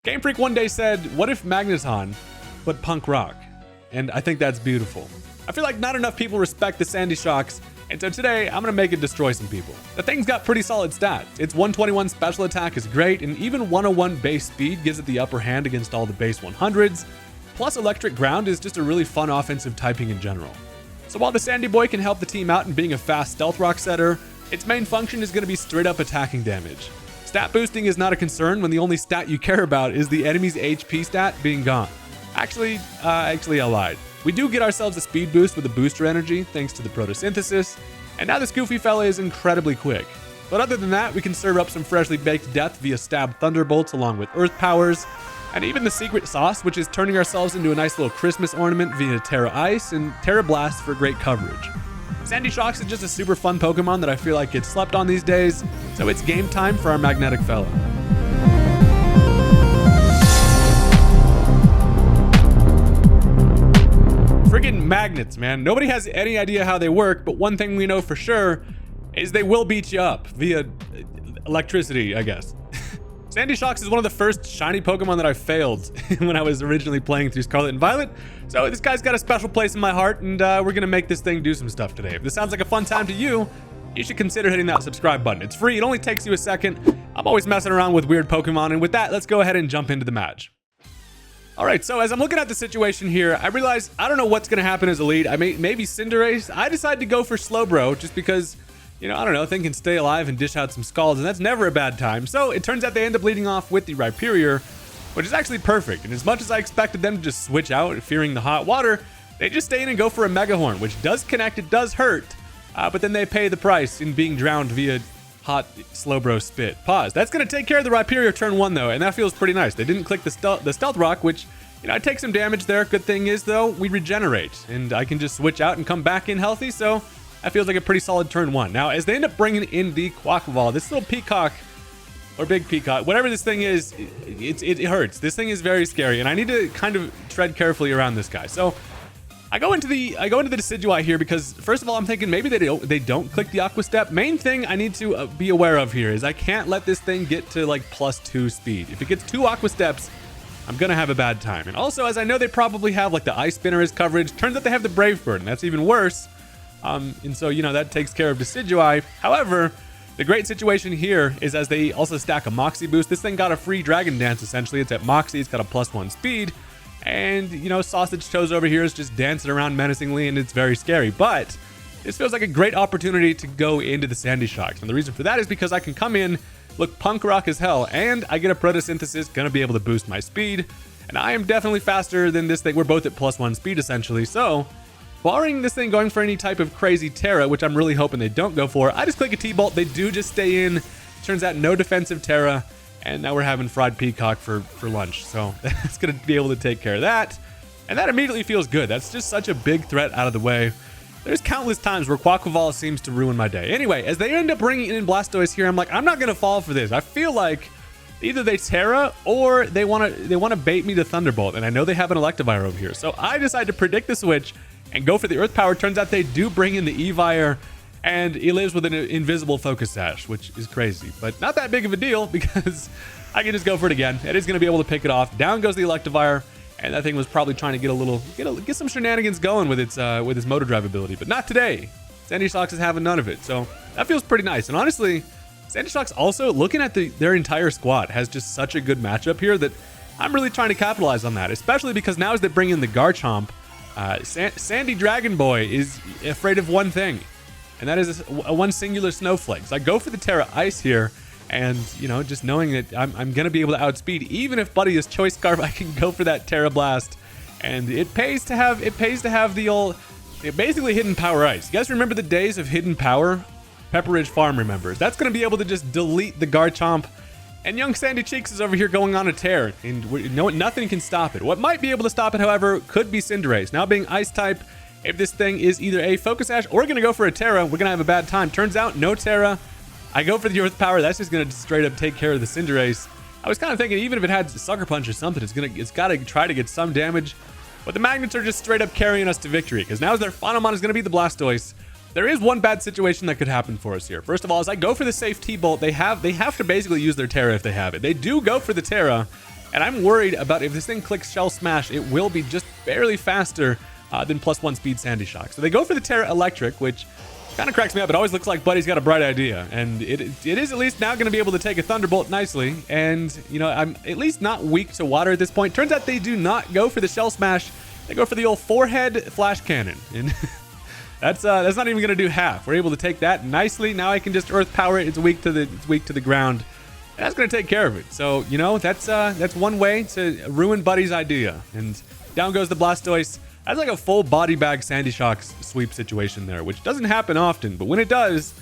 Game Freak one day said, what if Magneton, but punk rock? And I think that's beautiful. I feel like not enough people respect the Sandy Shocks, and so today I'm gonna make it destroy some people. The thing's got pretty solid stats. Its 121 special attack is great, and even 101 base speed gives it the upper hand against all the base 100s. Plus Electric Ground is just a really fun offensive typing in general. So while the Sandy Boy can help the team out in being a fast Stealth Rock setter, its main function is gonna be straight up attacking damage. Stat boosting is not a concern when the only stat you care about is the enemy's HP stat being gone. Actually, I lied. We do get ourselves a speed boost with a booster energy thanks to the photosynthesis, and now this goofy fella is incredibly quick. But other than that, we can serve up some freshly baked death via stab thunderbolts along with earth powers, and even the secret sauce, which is turning ourselves into a nice little Christmas ornament via Terra Ice and Terra Blast for great coverage. Sandy Shocks is just a super fun Pokemon that I feel like gets slept on these days, so it's game time for our magnetic fella. Friggin' magnets, man. Nobody has any idea how they work, but one thing we know for sure is they will beat you up via electricity, I guess. Sandy Shocks is one of the first shiny Pokemon that I failed when I was originally playing through Scarlet and Violet. So this guy's got a special place in my heart, and we're gonna make this thing do some stuff today. If this sounds like a fun time to you, you should consider hitting that subscribe button. It's free, it only takes you a second. I'm always messing around with weird Pokemon, and with that, let's go ahead and jump into the match. Alright, so as I'm looking at the situation here, I realize I don't know what's gonna happen as a lead. Maybe Cinderace. I decided to go for Slowbro just because, you know, I don't know, thing can stay alive and dish out some Scalds, and that's never a bad time. So it turns out they end up leading off with the Rhyperior, which is actually perfect. And as much as I expected them to just switch out, fearing the hot water, they just stay in and go for a Mega Horn, which does connect, it does hurt, but then they pay the price in being drowned via hot Slowbro spit. Pause. That's going to take care of the Rhyperior turn 1, though, and that feels pretty nice. They didn't click the Stealth Rock, which, you know, I take some damage there. Good thing is, though, we regenerate, and I can just switch out and come back in healthy, so that feels like a pretty solid turn 1. Now, as they end up bringing in the Quaquaval, this little peacock, or big peacock, whatever this thing is, it hurts. This thing is very scary, and I need to kind of tread carefully around this guy. So I go into the Decidueye here because, first of all, I'm thinking maybe they don't click the Aqua Step. Main thing I need to be aware of here is I can't let this thing get to like +2 speed. If it gets 2 Aqua Steps, I'm gonna have a bad time. And also, as I know they probably have like the Ice Spinner as coverage, turns out they have the Brave Bird, and that's even worse. And so, you know, that takes care of Decidueye. However, the great situation here is as they also stack a Moxie boost, this thing got a free Dragon Dance, essentially. It's at Moxie, it's got a +1 speed, and, you know, Sausage Toes over here is just dancing around menacingly, and it's very scary. But this feels like a great opportunity to go into the Sandy Shocks, and the reason for that is because I can come in, look punk rock as hell, and I get a Photosynthesis, gonna be able to boost my speed, and I am definitely faster than this thing. We're both at +1 speed, essentially, so barring this thing going for any type of crazy Terra, which I'm really hoping they don't go for, I just click a T-Bolt. They do just stay in. Turns out no defensive Terra, and now we're having Fried Peacock for lunch. So that's going to be able to take care of that. And that immediately feels good. That's just such a big threat out of the way. There's countless times where Quaquaval seems to ruin my day. Anyway, as they end up bringing in Blastoise here, I'm like, I'm not going to fall for this. I feel like either they Terra or they want to bait me to Thunderbolt, and I know they have an Electivire over here. So I decide to predict the switch and go for the Earth Power. Turns out they do bring in the Evire, and he lives with an invisible Focus Sash, which is crazy, but not that big of a deal because I can just go for it again. It is going to be able to pick it off. Down goes the Electivire, and that thing was probably trying to get some shenanigans going with its Motor Drive ability, but not today. Sandy Shocks is having none of it, so that feels pretty nice. And honestly, Sandy Shocks also, looking at their entire squad, has just such a good matchup here that I'm really trying to capitalize on that, especially because now as they bring in the Garchomp, Sandy Dragon Boy is afraid of one thing, and that is one singular snowflake. So I go for the Terra Ice here, and, you know, just knowing that I'm going to be able to outspeed, even if Buddy is Choice Scarf, I can go for that Terra Blast, and it pays to have the old, basically Hidden Power Ice. You guys remember the days of Hidden Power? Pepper Ridge Farm remembers. That's going to be able to just delete the Garchomp. And young Sandy Cheeks is over here going on a tear, and nothing can stop it. What might be able to stop it, however, could be Cinderace. Now being Ice type, if this thing is either a Focus Sash or going to go for a Terra, we're going to have a bad time. Turns out, no Terra. I go for the Earth Power. That's just going to straight up take care of the Cinderace. I was kind of thinking even if it had Sucker Punch or something, it's got to try to get some damage. But the Magnets are just straight up carrying us to victory, because now their final mon is going to be the Blastoise. There is one bad situation that could happen for us here. First of all, as I go for the safe T-Bolt, they have to basically use their Terra if they have it. They do go for the Terra, And I'm worried about if this thing clicks Shell Smash, it will be just barely faster than +1 speed Sandy Shock. So they go for the Terra Electric, which kind of cracks me up. It always looks like Buddy's got a bright idea. And it is at least now going to be able to take a Thunderbolt nicely. And, you know, I'm at least not weak to water at this point. Turns out they do not go for the Shell Smash. They go for the old forehead Flash Cannon. And that's not even going to do half. We're able to take that nicely. Now I can just Earth Power it. It's weak to the ground. And that's going to take care of it. So, you know, that's one way to ruin Buddy's idea. And down goes the Blastoise. That's like a full body bag Sandy Shock sweep situation there, which doesn't happen often. But when it does,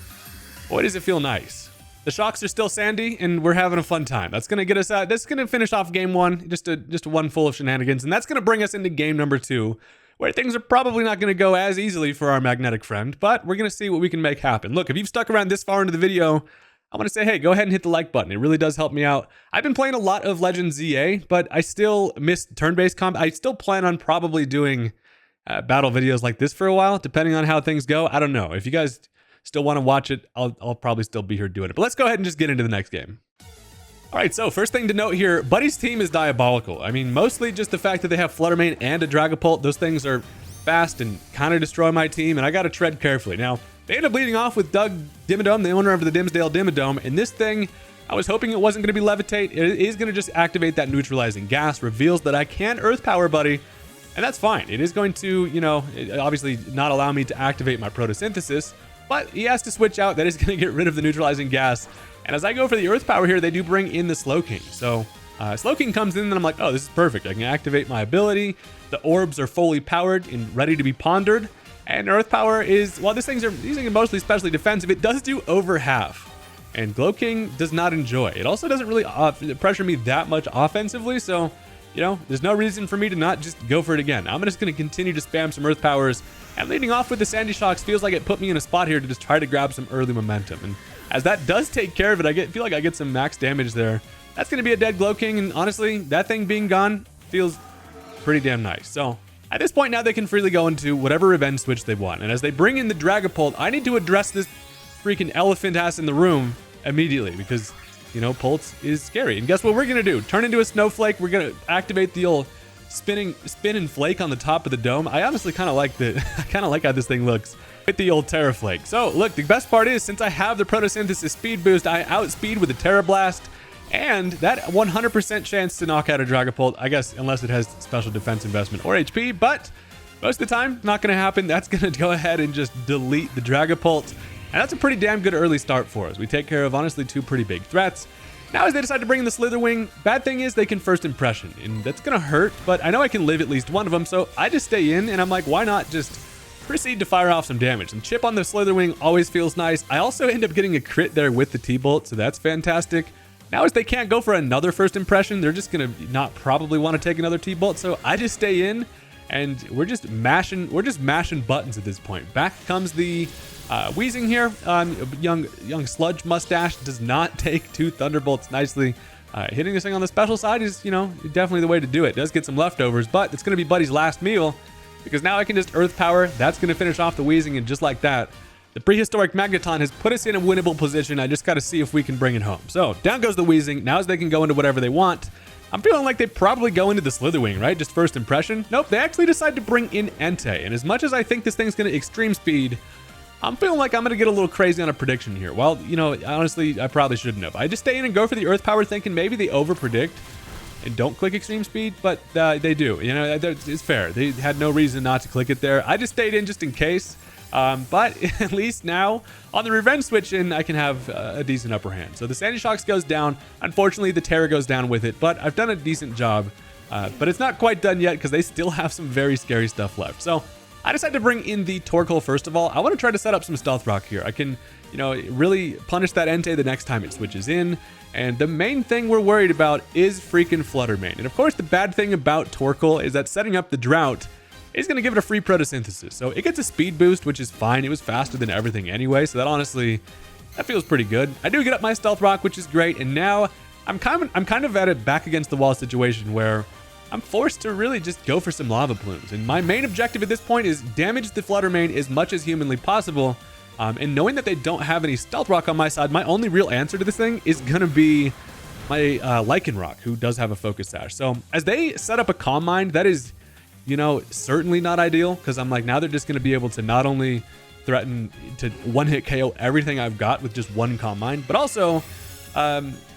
boy, does it feel nice. The Shocks are still Sandy, and we're having a fun time. That's going to get us out. That's going to finish off game 1, just a one full of shenanigans. And that's going to bring us into game number 2, where things are probably not going to go as easily for our magnetic friend. But we're going to see what we can make happen. Look, if you've stuck around this far into the video, I want to say, hey, go ahead and hit the like button. It really does help me out. I've been playing a lot of Legends ZA, but I still miss turn-based combat. I still plan on probably doing battle videos like this for a while, depending on how things go. I don't know. If you guys still want to watch it, I'll probably still be here doing it. But let's go ahead and just get into the next game. All right, so first thing to note here, Buddy's team is diabolical. I mean, mostly just the fact that they have Flutter Mane and a Dragapult. Those things are fast and kind of destroy my team, and I got to tread carefully. Now, they end up leading off with Doug Dimmadome, the owner of the Dimsdale Dimmadome, and this thing, I was hoping it wasn't going to be Levitate. It is going to just activate that neutralizing gas, reveals that I can Earth Power Buddy, and that's fine. It is going to, you know, obviously not allow me to activate my Photosynthesis, but he has to switch out. That is going to get rid of the neutralizing gas, and as I go for the Earth Power here, they do bring in the Slowking. So Slowking comes in, and I'm like, oh, this is perfect. I can activate my ability. The orbs are fully powered and ready to be pondered. And Earth Power is, well, these things are mostly specially defensive. It does do over half. And Glowking does not enjoy. It also doesn't really pressure me that much offensively. So, you know, there's no reason for me to not just go for it again. I'm just going to continue to spam some Earth Powers. And leading off with the Sandy Shocks feels like it put me in a spot here to just try to grab some early momentum. And as that does take care of it, feel like I get some max damage there. That's going to be a dead Glowking. And honestly, that thing being gone feels pretty damn nice. So at this point now, they can freely go into whatever revenge switch they want. And as they bring in the Dragapult, I need to address this freaking elephant ass in the room immediately because, you know, Pulse is scary. And guess what we're going to do? Turn into a snowflake. We're going to activate the old spin and flake on the top of the dome. I honestly kind of like how this thing looks with the old Terra Flake. So look, the best part is since I have the Photosynthesis speed boost, I outspeed with the Terra Blast. And that 100% chance to knock out a Dragapult, I guess, unless it has special defense investment or HP, but most of the time, not going to happen. That's going to go ahead and just delete the Dragapult. And that's a pretty damn good early start for us. We take care of, honestly, 2 pretty big threats. Now, as they decide to bring in the Slitherwing, bad thing is they can first impression, and that's going to hurt, but I know I can live at least one of them, so I just stay in, and I'm like, why not just proceed to fire off some damage? And chip on the Slitherwing always feels nice. I also end up getting a crit there with the T-Bolt, so that's fantastic. Now, as they can't go for another first impression, they're just going to not probably want to take another T-Bolt. So I just stay in and we're just mashing buttons at this point. Back comes the Wheezing here. Young Sludge Mustache does not take 2 Thunderbolts nicely. Hitting this thing on the special side is, you know, definitely the way to do it. It does get some leftovers, but it's going to be Buddy's last meal because now I can just Earth Power. That's going to finish off the Wheezing, and just like that, the Prehistoric Magneton has put us in a winnable position. I just got to see if we can bring it home. So down goes the Wheezing. Now as they can go into whatever they want. I'm feeling like they probably go into the Slitherwing, right? Just first impression. Nope, they actually decide to bring in Entei. And as much as I think this thing's going to extreme speed, I'm feeling like I'm going to get a little crazy on a prediction here. Well, you know, honestly, I probably shouldn't have. I just stay in and go for the Earth Power thinking maybe they over-predict and don't click extreme speed, but they do. You know, it's fair. They had no reason not to click it there. I just stayed in just in case. But at least now on the revenge switch in, I can have a decent upper hand. So the Sandy Shocks goes down. Unfortunately, the Terra goes down with it, but I've done a decent job. But it's not quite done yet because they still have some very scary stuff left. So I decided to bring in the Torkoal first of all. I want to try to set up some Stealth Rock here. I can, you know, really punish that Entei the next time it switches in. And the main thing we're worried about is freaking Flutter Mane. And of course, the bad thing about Torkoal is that setting up the Drought is going to give it a free Photosynthesis. So it gets a speed boost, which is fine. It was faster than everything anyway. So that honestly, that feels pretty good. I do get up my Stealth Rock, which is great. And now I'm kind of at a back against the wall situation where I'm forced to really just go for some Lava Plumes. And my main objective at this point is damage the Flutter Mane as much as humanly possible. And knowing that they don't have any Stealth Rock on my side, my only real answer to this thing is going to be my Lycanroc, who does have a Focus Sash. So as they set up a Calm Mind, that is, you know, certainly not ideal, because I'm like, now they're just going to be able to not only threaten to one-hit KO everything I've got with just one Calm Mind, but also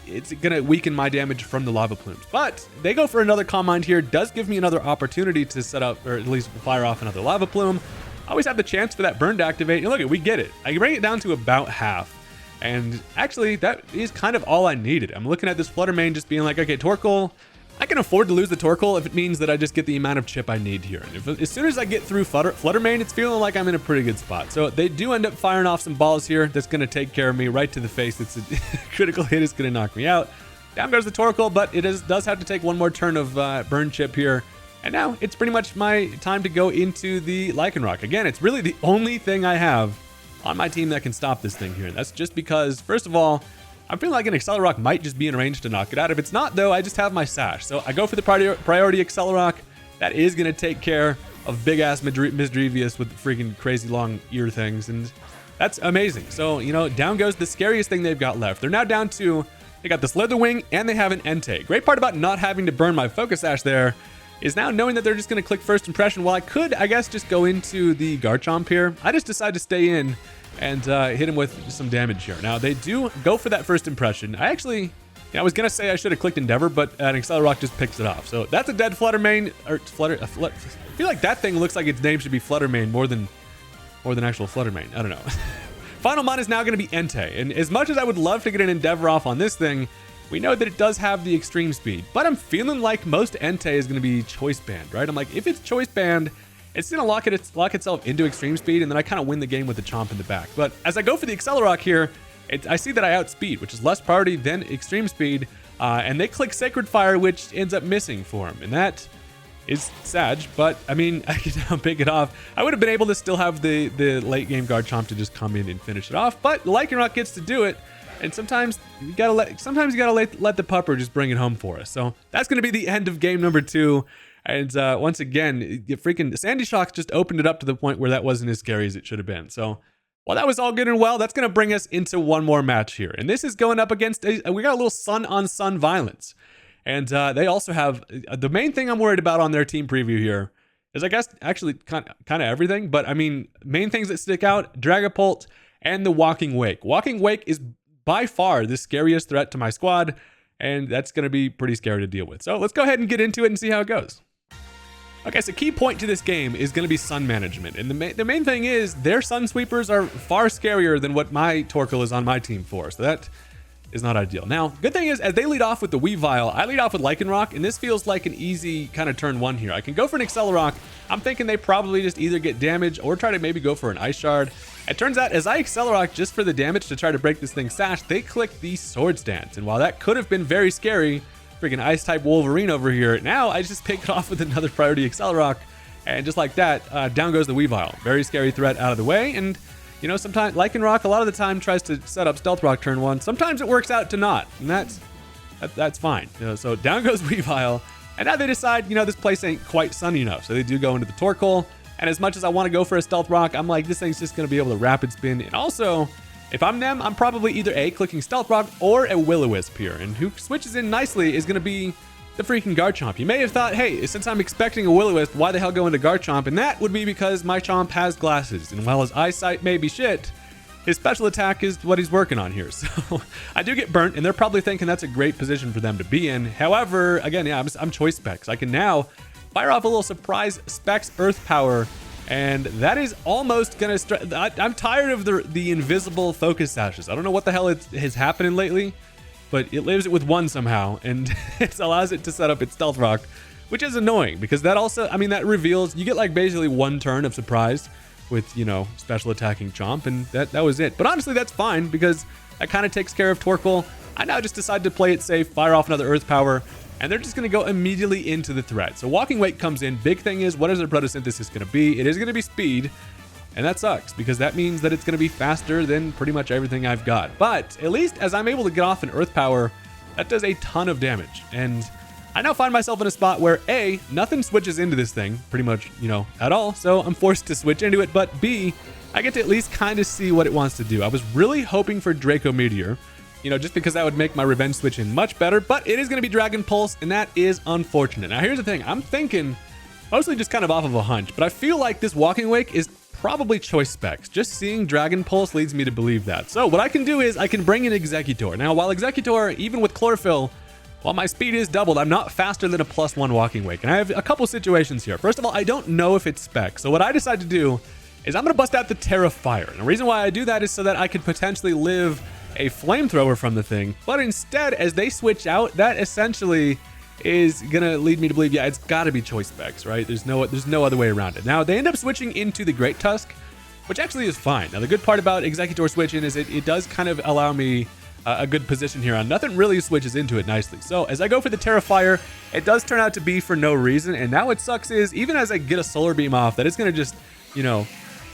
it's going to weaken my damage from the Lava Plumes. But they go for another Calm Mind here. Does give me another opportunity to set up, or at least fire off another Lava Plume. I always have the chance for that burn to activate. And look, we get it. I bring it down to about half. And actually, that is kind of all I needed. I'm looking at this Flutter Mane just being like, okay, Torkoal, I can afford to lose the Torkoal if it means that I just get the amount of chip I need here. And as soon as I get through Flutter Mane, it's feeling like I'm in a pretty good spot. So they do end up firing off some balls here. That's going to take care of me right to the face. It's a critical hit. Is going to knock me out. Down goes the Torkoal, but it does have to take one more turn of burn chip here. And now it's pretty much my time to go into the Lycanroc. Again, it's really the only thing I have on my team that can stop this thing here. And that's just because, first of all, I'm feeling like an Accelerock might just be in range to knock it out. If it's not, though, I just have my Sash. So I go for the priority Accelerock. That is going to take care of big-ass Misdrevious with freaking crazy long ear things. And that's amazing. So, you know, down goes the scariest thing they've got left. They're now down to, they got the Slitherwing, and they have an Entei. Great part about not having to burn my Focus Sash there is now knowing that they're just going to click First Impression. While I could, I guess, just go into the Garchomp here, I just decided to stay in and hit him with some damage here. Now, they do go for that First Impression. I was going to say I should have clicked Endeavor, but an Accelerock just picks it off. So that's a dead Flutter Mane, or I feel like that thing looks like its name should be Flutter Mane more than actual Flutter Mane. I don't know. Final Mon is now going to be Entei. And as much as I would love to get an Endeavor off on this thing, we know that it does have the extreme speed, but I'm feeling like most Entei is going to be Choice Band, right? I'm like, if it's Choice Band, it's going to lock itself into extreme speed, and then I kind of win the game with the Chomp in the back. But as I go for the Accelerock here, I see that I outspeed, which is less priority than extreme speed, and they click Sacred Fire, which ends up missing for him, and that is sad, but I mean, I can now pick it off. I would have been able to still have the late game Garchomp to just come in and finish it off, but Lycanroc gets to do it. And sometimes you gotta let the pupper just bring it home for us. So that's gonna be the end of game number 2. And once again, freaking Sandy Shocks just opened it up to the point where that wasn't as scary as it should have been. So while that was all good and well, that's gonna bring us into one more match here. And this is going up against we got a little Sun on Sun violence. And they also have the main thing I'm worried about on their team preview here is, I guess, actually kind of everything. But I mean, main things that stick out: Dragapult and the Walking Wake. Walking Wake is by far the scariest threat to my squad, and that's going to be pretty scary to deal with. So let's go ahead and get into it and see how it goes. Okay, so key point to this game is going to be Sun management. And the main thing is their Sun Sweepers are far scarier than what my Torkoal is on my team for. So that is not ideal. Now, good thing is, as they lead off with the Weavile, I lead off with Lycanroc, and this feels like an easy kind of turn 1 here. I can go for an Accelerock. I'm thinking they probably just either get damage or try to maybe go for an Ice Shard. It turns out, as I Accelerock just for the damage to try to break this thing's Sash, they click the Swords Dance. And while that could have been very scary, freaking Ice-type Wolverine over here, now I just pick it off with another priority Accelerock, and just like that, down goes the Weavile. Very scary threat out of the way, and you know, sometimes Lycanroc a lot of the time tries to set up Stealth Rock turn 1. Sometimes it works out to not, and that's fine. You know, so down goes Weavile, and now they decide, you know, this place ain't quite sunny enough, so they do go into the Torkoal. And as much as I want to go for a Stealth Rock, I'm like, this thing's just going to be able to rapid spin. And also, if I'm them, I'm probably either clicking Stealth Rock or a Will-O-Wisp here. And who switches in nicely is going to be the freaking Garchomp. You may have thought, hey, since I'm expecting a Will-O-Wisp, why the hell go into Garchomp? And that would be because my Chomp has glasses. And while his eyesight may be shit, his special attack is what he's working on here. So I do get burnt, and they're probably thinking that's a great position for them to be in. However, again, yeah, I'm Choice Specs. I can now fire off a little surprise Specs Earth Power, and that is almost gonna I'm tired of the invisible Focus Sashes. I don't know what the hell is happening lately, but it lives it with one somehow, and it allows it to set up its Stealth Rock, which is annoying because that also, I mean, that reveals you get like basically one turn of surprise with, you know, special attacking Chomp, and that was it. But honestly, that's fine because that kind of takes care of Torkoal. I now just decide to play it safe, fire off another Earth Power, and they're just going to go immediately into the threat. So Walking Wake comes in. Big thing is, what is their photosynthesis going to be? It is going to be speed, and that sucks because that means that it's going to be faster than pretty much everything I've got. But at least as I'm able to get off an Earth Power, that does a ton of damage. And I now find myself in a spot where A, nothing switches into this thing pretty much, you know, at all. So I'm forced to switch into it. But B, I get to at least kind of see what it wants to do. I was really hoping for Draco Meteor, just because that would make my revenge switch in much better. But it is going to be Dragon Pulse, and that is unfortunate. Now, here's the thing. I'm thinking, mostly just kind of off of a hunch, but I feel like this Walking Wake is probably choice specs. Just seeing Dragon Pulse leads me to believe that. So what I can do is I can bring in Executor. Now, while Executor, even with Chlorophyll, while my speed is doubled, I'm not faster than a +1 Walking Wake. And I have a couple situations here. First of all, I don't know if it's spec. So what I decided to do is I'm going to bust out the Terra Fire. And the reason why I do that is so that I could potentially live a flamethrower from the thing. But instead, as they switch out, that essentially is going to lead me to believe, yeah, it's got to be choice specs, right? There's no other way around it. Now, they end up switching into the Great Tusk, which actually is fine. Now, the good part about Executor switching is it does kind of allow me a good position here on. Nothing really switches into it nicely. So as I go for the Terra Fire, it does turn out to be for no reason. And now what sucks is, even as I get a Solar Beam off, that it's going to just,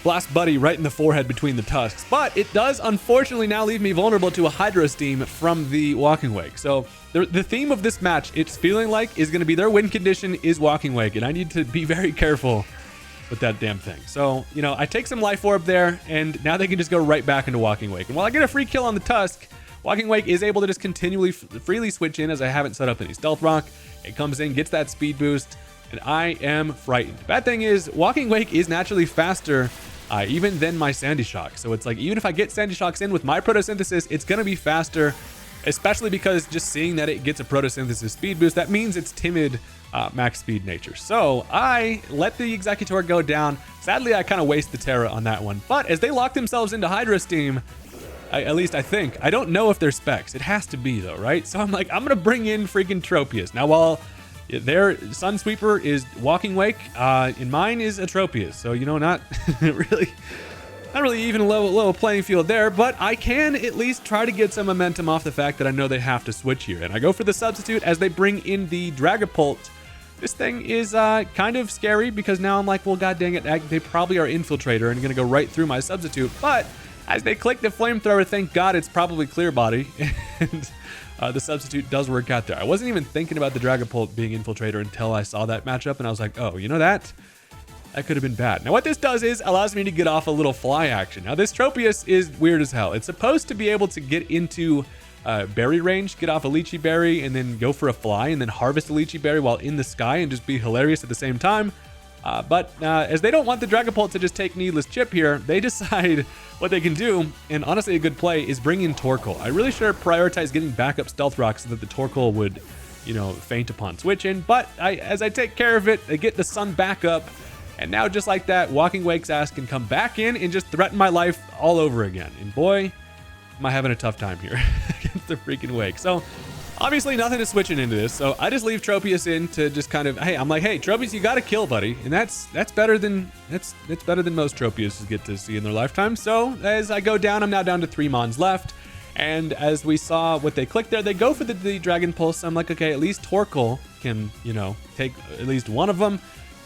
blast Buddy right in the forehead between the tusks. But it does unfortunately now leave me vulnerable to a Hydro Steam from the Walking Wake. So the theme of this match, it's feeling like, is going to be their win condition is Walking Wake. And I need to be very careful with that damn thing. So, I take some Life Orb there, and now they can just go right back into Walking Wake. And while I get a free kill on the Tusk, Walking Wake is able to just continually freely switch in as I haven't set up any Stealth Rock. It comes in, gets that speed boost, and I am frightened. Bad thing is, Walking Wake is naturally faster even than my Sandy Shock. So it's like, even if I get Sandy Shocks in with my Photosynthesis, it's going to be faster, especially because just seeing that it gets a Photosynthesis speed boost, that means it's timid max speed nature. So I let the Executor go down. Sadly, I kind of waste the Terra on that one. But as they lock themselves into Hydro Steam, at least I think, I don't know if they're specs. It has to be though, right? So I'm like, I'm going to bring in freaking Tropius. Now, while their Sunsweeper is Walking Wake, and mine is Atropius. So, not really even a level playing field there, but I can at least try to get some momentum off the fact that I know they have to switch here. And I go for the substitute as they bring in the Dragapult. This thing is kind of scary because now I'm like, well, god dang it, they probably are Infiltrator and going to go right through my substitute. But as they click the Flamethrower, thank god it's probably Clear Body. And the substitute does work out there. I wasn't even thinking about the Dragapult being Infiltrator until I saw that matchup, and I was like, oh, that could have been bad. Now, what this does is allows me to get off a little fly action. Now, this Tropius is weird as hell. It's supposed to be able to get into berry range, get off a Lychee Berry, and then go for a fly, and then harvest a Lychee Berry while in the sky and just be hilarious at the same time. But as they don't want the Dragapult to just take needless chip here, they decide what they can do, and honestly a good play, is bring in Torkoal. I really should have prioritized getting backup Stealth Rock so that the Torkoal would, faint upon switching. But as I take care of it, I get the Sun back up, and now just like that, Walking Wake's ass can come back in and just threaten my life all over again. And boy, am I having a tough time here against the freaking Wake. So obviously nothing is switching into this, so I just leave Tropius in to just kind of, I'm like, hey, Tropius, you gotta kill, buddy. And that's better than most Tropiuses get to see in their lifetime. So as I go down, I'm now down to 3 Mons left. And as we saw what they clicked there, they go for the Dragon Pulse. I'm like, okay, at least Torkoal can, take at least one of them.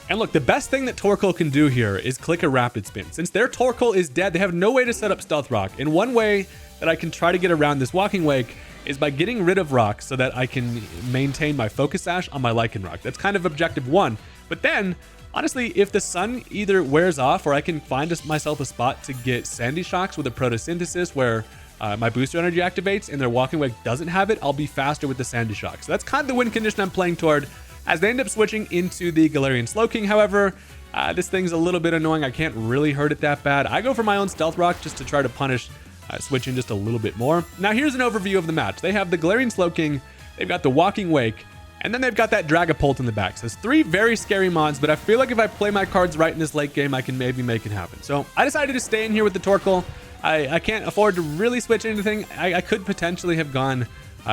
And look, the best thing that Torkoal can do here is click a Rapid Spin. Since their Torkoal is dead, they have no way to set up Stealth Rock. And one way that I can try to get around this Walking Wake is by getting rid of rocks so that I can maintain my Focus Sash on my Lichen Rock. That's kind of objective 1. But then, honestly, if the sun either wears off or I can find myself a spot to get Sandy Shocks with a Photosynthesis where my booster energy activates and their Walking Wake doesn't have it, I'll be faster with the Sandy Shocks. So that's kind of the win condition I'm playing toward. As they end up switching into the Galarian Slowking, however, this thing's a little bit annoying. I can't really hurt it that bad. I go for my own Stealth Rock just to try to punish switching just a little bit more. Now here's an overview of the match. They have the Galarian Slowking, they've got the Walking Wake, and then they've got that Dragapult in the back. So it's 3 very scary mons, but I feel like if I play my cards right in this late game, I can maybe make it happen. So I decided to stay in here with the Torkoal. I can't afford to really switch anything. I could potentially have gone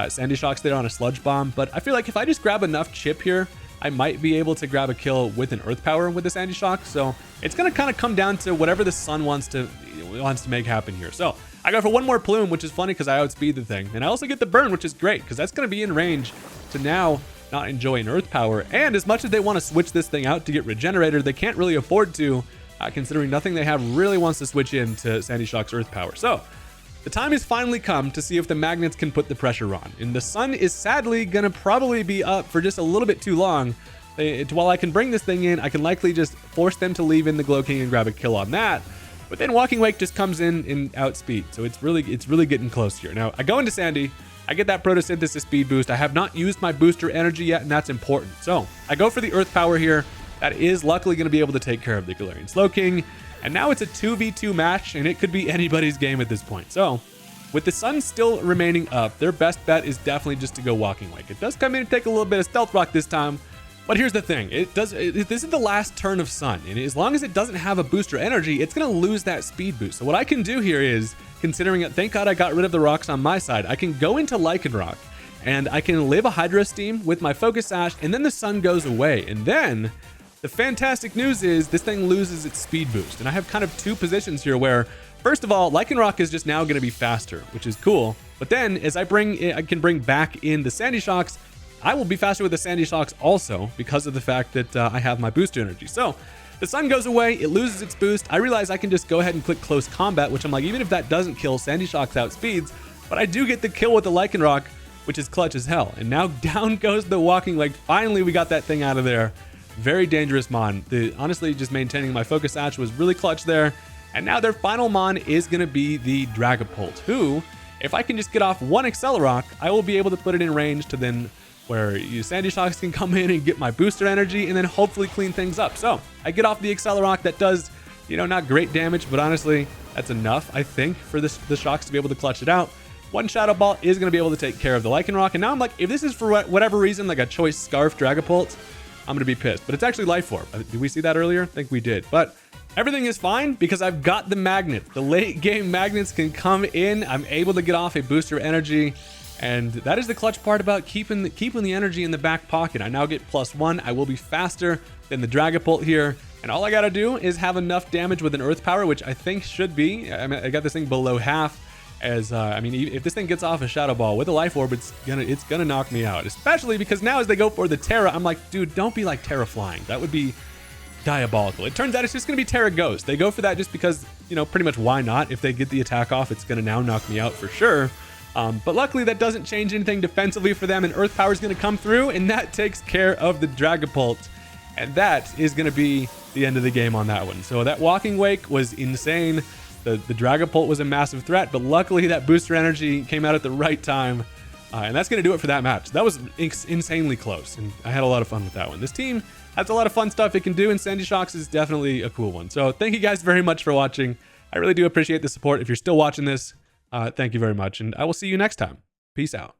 Sandy Shocks there on a Sludge Bomb, but I feel like if I just grab enough chip here, I might be able to grab a kill with an Earth Power with the Sandy Shock. So it's going to kind of come down to whatever the sun wants to make happen here. So I go for 1 more Plume, which is funny because I outspeed the thing. And I also get the Burn, which is great because that's going to be in range to now not enjoy an Earth Power. And as much as they want to switch this thing out to get Regenerator, they can't really afford to, considering nothing they have really wants to switch into Sandy Shock's Earth Power. So the time has finally come to see if the magnets can put the pressure on. And the sun is sadly going to probably be up for just a little bit too long. While I can bring this thing in, I can likely just force them to leave in the Glow King and grab a kill on that. But then Walking Wake just comes in and outspeed. So it's really getting close here. Now I go into Sandy, I get that photosynthesis speed boost. I have not used my booster energy yet, and that's important. So I go for the Earth Power here. That is luckily going to be able to take care of the Galarian Slowking. And now it's a 2v2 match, and it could be anybody's game at this point. So with the sun still remaining up, their best bet is definitely just to go Walking Wake. It does come in and take a little bit of Stealth Rock this time. But here's the thing, this is the last turn of Sun, and as long as it doesn't have a booster energy, it's gonna lose that speed boost. So what I can do here is, considering it, thank God I got rid of the rocks on my side, I can go into Lycanroc, and I can live a Hydro Steam with my Focus Sash, and then the sun goes away. And then, the fantastic news is, this thing loses its speed boost. And I have kind of two positions here where, first of all, Lycanroc is just now gonna be faster, which is cool. But then, as I can bring back in the Sandy Shocks, I will be faster with the Sandy Shocks also because of the fact that I have my booster energy. So the sun goes away, it loses its boost. I realize I can just go ahead and click Close Combat, which I'm like, even if that doesn't kill, Sandy Shocks outspeeds, but I do get the kill with the Lycanroc, which is clutch as hell. And now down goes the Walking Wake. Finally, we got that thing out of there. Very dangerous Mon. Honestly, just maintaining my Focus Sash was really clutch there. And now their final Mon is going to be the Dragapult, who, if I can just get off one Accelerock, I will be able to put it in range to then where Sandy Shocks can come in and get my booster energy and then hopefully clean things up. So I get off the Accelerock. That does, not great damage, but honestly, that's enough, I think, for the Shocks to be able to clutch it out. One Shadow Ball is going to be able to take care of the Lycanroc. And now I'm like, if this is for whatever reason, like a Choice Scarf Dragapult, I'm going to be pissed. But it's actually Life Orb. Did we see that earlier? I think we did. But everything is fine because I've got the Magnets. The late game Magnets can come in. I'm able to get off a booster energy. And that is the clutch part about keeping the energy in the back pocket. I now get +1. I will be faster than the Dragapult here. And all I got to do is have enough damage with an Earth Power, which I think should be. I got this thing below half. As if this thing gets off a Shadow Ball with a Life Orb, it's gonna knock me out. Especially because now as they go for the Terra, I'm like, dude, don't be like Terra Flying. That would be diabolical. It turns out it's just gonna be Terra Ghost. They go for that just because, pretty much why not? If they get the attack off, it's gonna now knock me out for sure. But luckily that doesn't change anything defensively for them, and Earth Power is going to come through, and that takes care of the Dragapult, and that is going to be the end of the game on that one. So that Walking Wake was insane. The Dragapult was a massive threat, but luckily that booster energy came out at the right time, and that's going to do it for that match. That was insanely close, and I had a lot of fun with that one. This team has a lot of fun stuff it can do, and Sandy Shocks is definitely a cool one. So thank you guys very much for watching. I really do appreciate the support. If you're still watching this, thank you very much, and I will see you next time. Peace out.